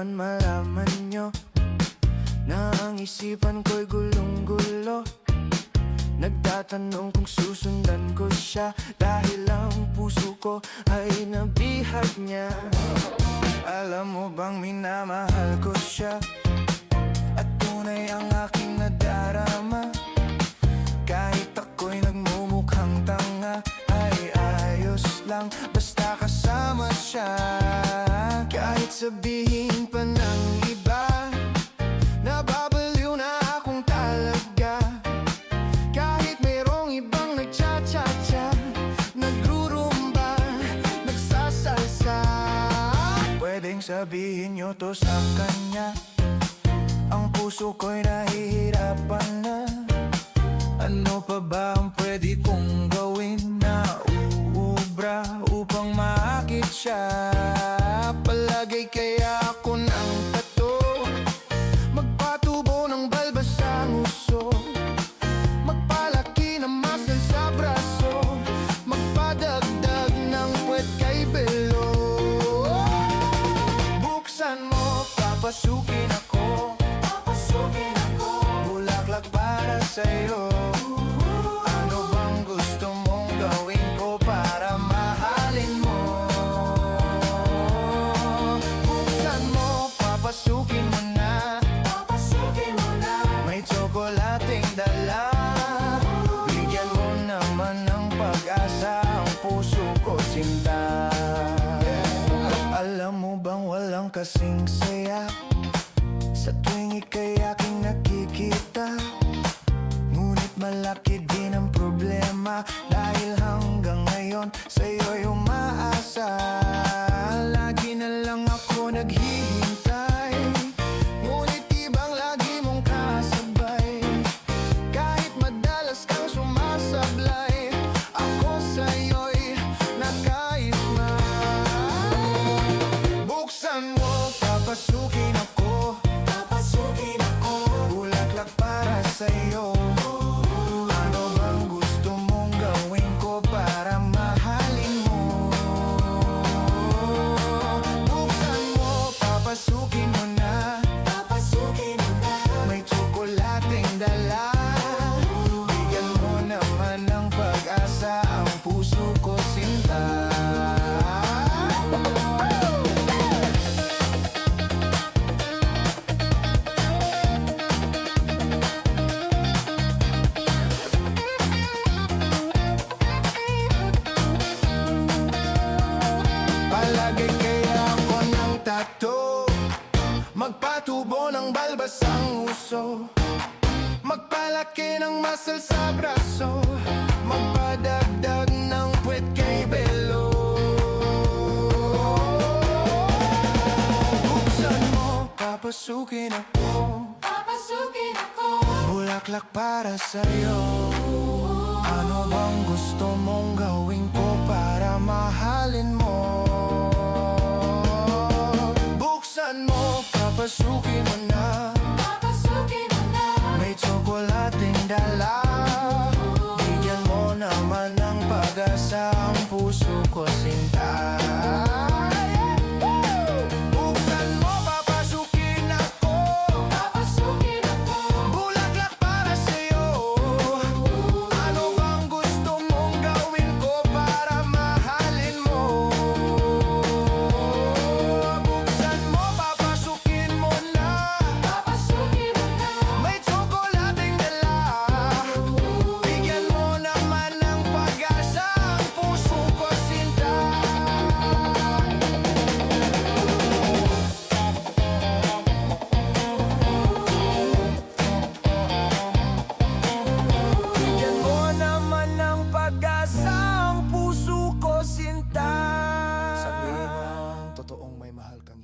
naman malaman nyo na ang isipan ko'y gulong-gulo. Nagtatanong kung susundan ko siya dahil ang puso ko ay nabihag niya. Alam mo bang minamahal ko siya at tunay ang aking nadarama. Kahit ako'y nagmumukhang tanga ay ayos lang basta kasama siya. Kahit sabihin pa ng iba nababaliw na akong talaga. Kahit mayroong ibang nagcha-cha-cha, nagrurumba, nagsasalsa, pwedeng sabihin nyo to sa kanya. Ang puso ko'y nahihirapan na. Ano pa ba ang pwede kong gawin na uubra upang maakit siya? Palagay kaya ako ng tato, magpatubo ng balbas sa nguso, magpalaki ng muscle sa braso, magpadagdag ng puwet kay belo. Buksan mo, papasukin ako, bulaklak para sa'yo. Ano bang gusto mong gawin ko para mahalin mo? Buksan mo, papasukin mo na, may tsokolating dala. Bigyan mo naman ng pag-asa ang puso ko, sinta. Alam mo bang walang kasing saya sa tuwing ika'y aking nakikita? Ngunit malaki din ang problema dahil hanggang ngayon sa'yo'y umaasa. Lagi na lang ako naghihintay, ngunit ibang lagi mong kasabay. Kahit madalas kang sumasablay, ako sa'yo'y nakaisma. Buksan mo, papasukin ako, bulaklak para sa'yo. Ano bang gusto mong gawin ko para mahalin mo? Buksan mo, papasukin mo na, may tsokolating dala. Bigyan mo naman ng pag-asa ang puso ko, sinta. Palagay kaya ako ng tato, magpatubo ng balbas ang uso, magpalaki ng muscle sa braso, magpadagdag ng puwet kay belo. Buksan mo, papasukin ako, bulaklak para sa'yo. Ano bang gusto mong gawin ko para mahalin mo? Buksan mo, papasukin mo na, may tsokolating dala. Bigyan mo naman ng pag-asa ang puso ko, sinta. Buksan mo, papasukin ako, bulaklak para sa'yo. Ano bang gusto mong gawin ko para mahalin mo? Buksan mo, papasukin mo na, may tsokolating dala. Bigyan mo naman ng pag-asa ang puso ko, sinta. Bigyan mo naman ng pag-asa ang puso ko, sinta. Sabihin mo ang totoong may mahal kang